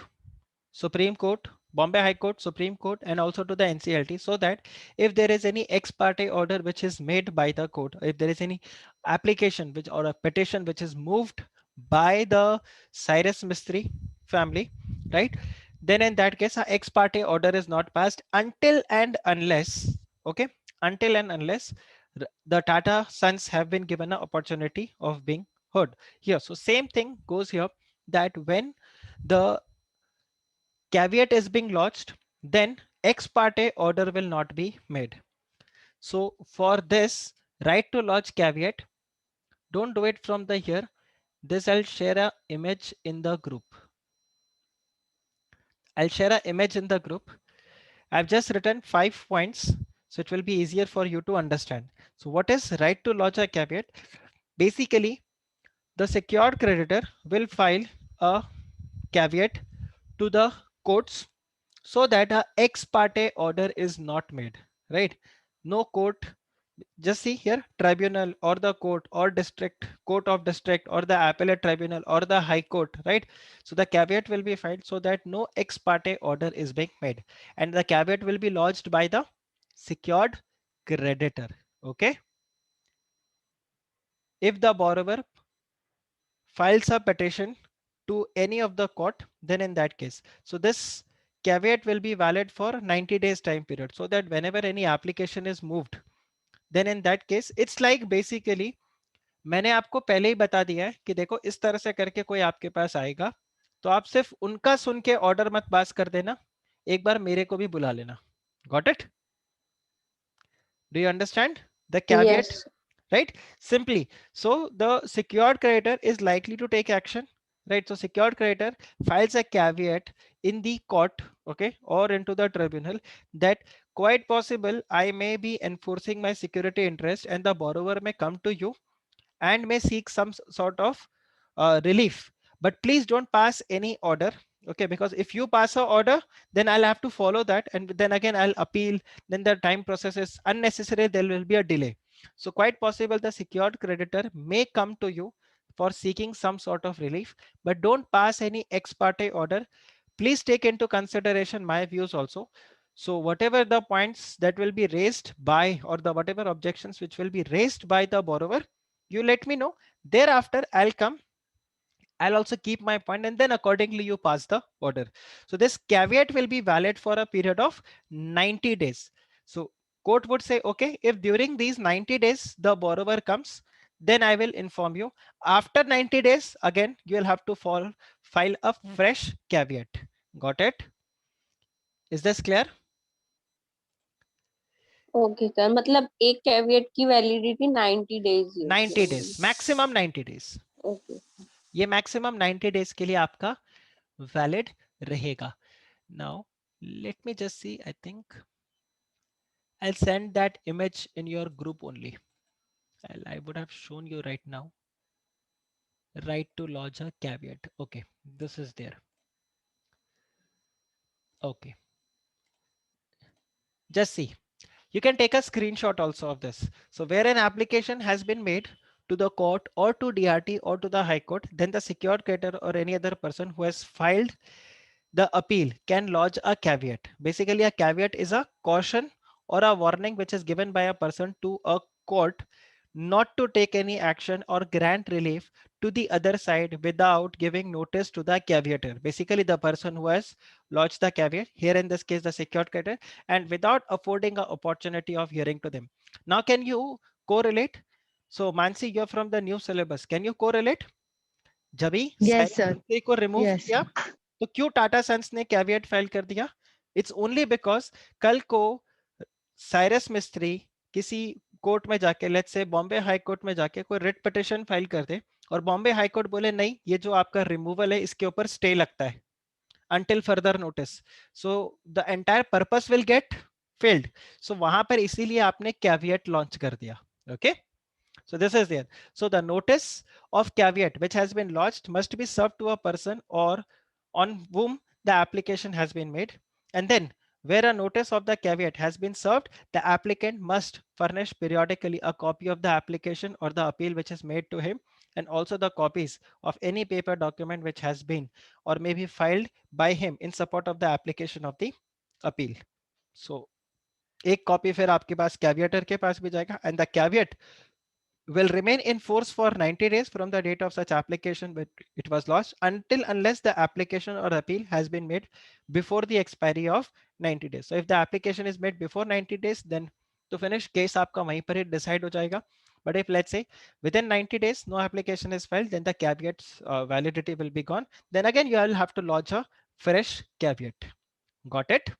Supreme Court, Bombay High Court, Supreme Court, and also to the NCLT, so that if there is any ex parte order which is made by the court, if there is any application which or a petition which is moved by the Cyrus Mistry family, right? Then in that case, a ex parte order is not passed until and unless, okay, until and unless the Tata Sons have been given an opportunity of being heard here. So same thing goes here that when the caveat is being lodged, then ex parte order will not be made. So for this right to lodge caveat, don't do it from the here. This I'll share a image in the group. I'll share an image in the group. I've just written 5 points. So it will be easier for you to understand. So what is right to lodge a caveat? Basically, the secured creditor will file a caveat to the courts so that a ex parte order is not made, right? No court, just see here, tribunal or the court or district court of district or the appellate tribunal or the high court, right? So the caveat will be filed so that no ex parte order is being made, and the caveat will be lodged by the secured creditor. Okay, if the borrower files a petition to any of the court, then in that case, so this caveat will be valid for 90 days time period, so that whenever any application is moved, then in that case it's like basically मैंने आपको पहले ही बता दिया है कि देखो इस तरह से करके कोई आपके पास आएगा तो आप सिर्फ उनका सुन के ऑर्डर मत पास कर देना, एक बार मेरे को भी बुला लेना. Got it? Do you understand the caveat? Yes. Right? Simply, so the secured creditor is likely to take action, right? So secured creditor files a caveat in the court, okay, or into the tribunal, that quite possible I may be enforcing my security interest and the borrower may come to you and may seek some sort of relief, but please don't pass any order, okay? Because if you pass a order, then I'll have to follow that, and then again I'll appeal, then the time process is unnecessary, there will be a delay. So quite possible the secured creditor may come to you for seeking some sort of relief, but don't pass any ex parte order. Please take into consideration my views also. So whatever the points that will be raised by, or the whatever objections which will be raised by the borrower, you let me know. Thereafter I'll come, I'll also keep my point, and then accordingly you pass the order. So this caveat will be valid for a period of 90 days. So court would say, okay, if during these 90 days the borrower comes, then I will inform you. After 90 days, again, you will have to file a fresh caveat. Got it? Is this clear? Okay sir, मतलब एक caveat की validity 90 days 90 days, maximum 90 days. Okay. ये maximum 90 days के लिए आपका valid रहेगा. Now let me just see, I think I'll send that image in your group only. I would have shown you right now. Right to lodge a caveat. Okay, this is there. Okay, just see. You can take a screenshot also of this. So where an application has been made to the court or to DRT or to the High Court, then the secured creditor or any other person who has filed the appeal can lodge a caveat. Basically, a caveat is a caution or a warning which is given by a person to a court not to take any action or grant relief to the other side without giving notice to the caveator. Basically, the person who has lodged the caveat, here in this case, the secured creditor, and without affording an opportunity of hearing to them. Now, can you correlate? So, Mansi, you're from the new syllabus. Can you correlate? जब भी Yes, Cyrus sir. मिस्त्री को remove Yes. किया तो क्यों Tata sons ने caveat file कर दिया? इट्स ओनली बिकॉज कल को साइरस मिस्त्री किसी कोर्ट में जाके, let's say Bombay high court में जाके कोई रिट पिटिशन फाइल कर दे और बॉम्बे हाई कोर्ट बोले नहीं, ये जो आपका रिमूवल है इसके ऊपर स्टे लगता है until further notice, so the entire purpose will get failed. So वहां पर इसीलिए आपने caveat launch कर दिया. Okay, so this is there. So the notice of caveat which has been lodged must be served to a person or on whom the application has been made, and then where a notice of the caveat has been served, the applicant must furnish periodically a copy of the application or the appeal which is made to him, and also the copies of any paper document which has been or may be filed by him in support of the application of the appeal. So एक copy फिर आपके पास कैविएटर के पास भी जाएगा, and the caveat will remain in force for 90 days from the date of such application when it was lodged, until unless the application or appeal has been made before the expiry of 90 days. So if the application is made before 90 days, then to finish case आपका वहीं पर ही decide हो जाएगा. But if let's say within 90 days no application is filed, then the caveat's validity will be gone. Then again you will have to lodge a fresh caveat. Got it?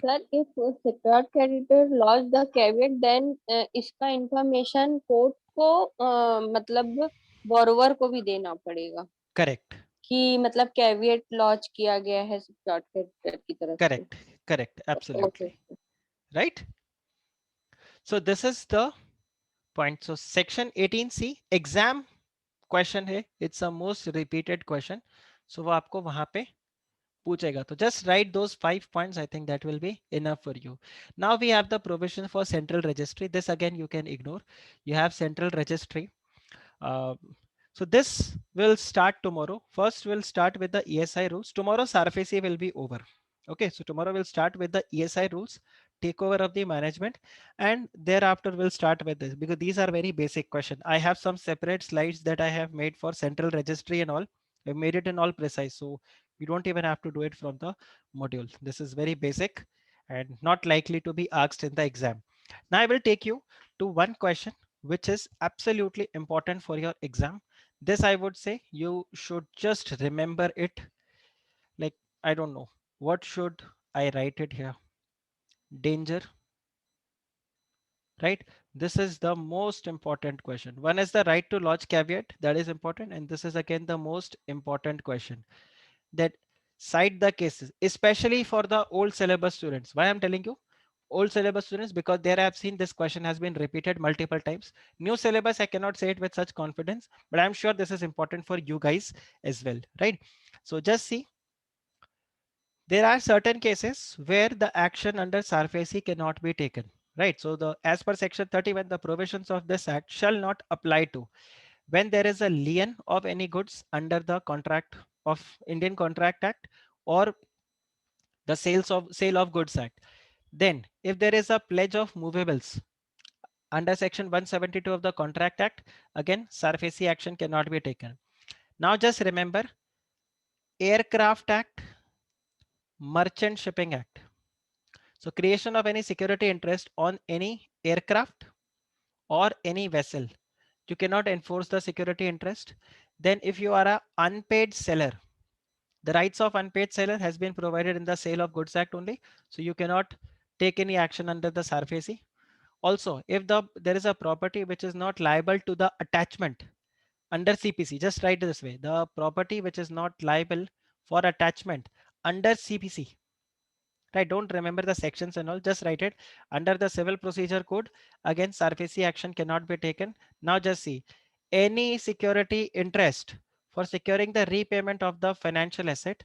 Sir, if secured creditor lodge the caveat, then इसका information court को मतलब borrower को भी देना पड़ेगा. Correct. कि मतलब caveat launch किया गया है सिक्योर्ड क्रेडिटर की तरफ से. Correct. Correct. Absolutely. Okay. right? So this is the point. So section 18C exam question है, it's a most repeated question, so वो आपको वहां पे पूछेगा. तो just write those 5 points. I think that will be enough for you. Now we have the provision for central registry. This again you can ignore. You have central registry. Uh, so this will start tomorrow. First we'll start with the ESI rules. Tomorrow SARFAESI will be over. Okay, so tomorrow we'll start with the ESI rules, takeover of the management, and thereafter we'll start with this because these are very basic questions. I have some separate slides that I have made for central registry and all. I've made it in all precise, so you don't even have to do it from the module. This is very basic and not likely to be asked in the exam. Now I will take you to one question which is absolutely important for your exam. This I would say you should just remember it. Like, I don't know, what should I write it here? Danger, right? This is the most important question. One is the right to lodge caveat, that is important. And this is again the most important question, that cite the cases, especially for the old syllabus students. Why I'm telling you old syllabus students? Because there I've seen this question has been repeated multiple times. New syllabus, I cannot say it with such confidence, but I'm sure this is important for you guys as well, right? So just see, there are certain cases where the action under SARFAESI cannot be taken, right? So the as per section 31, the provisions of this act shall not apply to when there is a lien of any goods under the contract of Indian Contract Act or the sale of goods act. Then if there is a pledge of movables under section 172 of the Contract Act, again SARFAESI action cannot be taken. Now just remember, Aircraft Act, Merchant Shipping Act. So creation of any security interest on any aircraft or any vessel, you cannot enforce the security interest. Then if you are a unpaid seller, the rights of unpaid seller has been provided in the Sale of Goods Act only. So you cannot take any action under the SARFAESI. Also, if there is a property which is not liable to the attachment under CPC, just write this way, the property which is not liable for attachment under CPC, right? Don't remember the sections and all, just write it under the civil procedure code. Again SARFAESI action cannot be taken. Now just see, any security interest for securing the repayment of the financial asset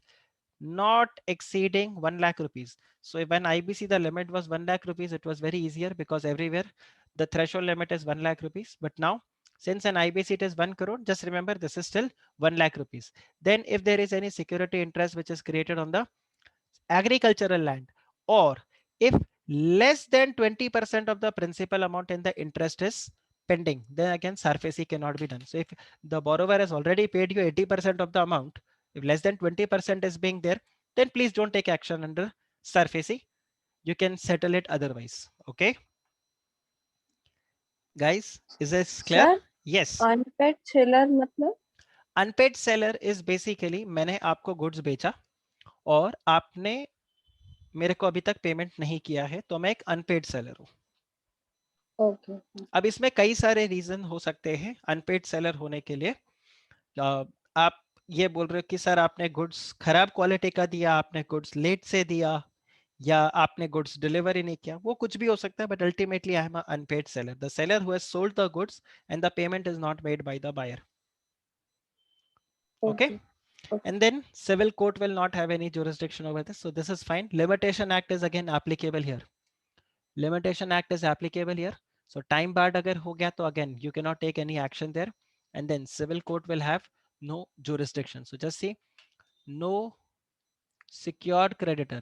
not exceeding 1 lakh rupees. So when IBC the limit was 1 lakh rupees, it was very easier because everywhere the threshold limit is 1 lakh rupees. But now since an IBC it is 1 crore, just remember this is still 1 lakh rupees. Then if there is any security interest which is created on the agricultural land, or if less than 20% of the principal amount in the interest is pending, then again SARFAESI cannot be done. So if the borrower has already paid you 80% of the amount, if less than 20% is being there, then please don't take action under SARFAESI. You can settle it otherwise. Okay, guys, is this clear? Sir Yes. Unpaid seller मतलब Unpaid seller is basically मैंने आपको goods बेचा और आपने मेरे को अभी तक पेमेंट नहीं किया है, तो मैं एक अनपेड सेलर हूँ. ओके अब इसमें कई सारे रीजन हो सकते हैं अनपेड सेलर होने के लिए. आप ये बोल रहे हो कि सर आपने गुड्स खराब क्वालिटी का दिया, आपने गुड्स लेट से दिया, या आपने गुड्स डिलीवरी नहीं किया, वो कुछ भी हो सकता है. But ultimately I am unpaid seller, the seller who has sold the goods and the payment is not made by the buyer. Okay, okay and then civil court will not have any jurisdiction over this, so this is fine. Limitation act is again applicable here. Limitation act is applicable here. So time barred agar ho gaya, to again you cannot take any action there. And then civil court will have no jurisdiction. So just see, no secured creditor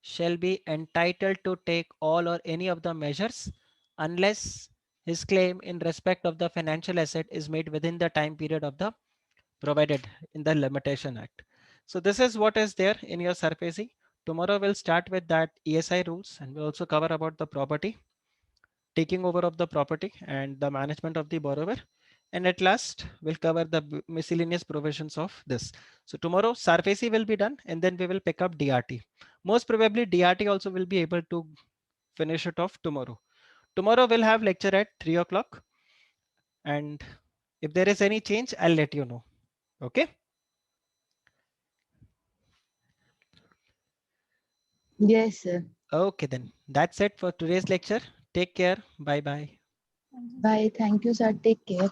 shall be entitled to take all or any of the measures unless his claim in respect of the financial asset is made within the time period of the provided in the limitation act. So this is what is there in your SARFAESI. Tomorrow we'll start with that ESI rules, and we'll also cover about the property, taking over of the property and the management of the borrower. And at last, we'll cover the miscellaneous provisions of this. So tomorrow SARFAESI will be done, and then we will pick up DRT. Most probably DRT also will be able to finish it off tomorrow. Tomorrow we'll have lecture at 3 o'clock. And if there is any change, I'll let you know. Okay. Yes, sir. Okay, then that's it for today's lecture. Take care. Bye bye. Bye. Thank you, sir. Take care.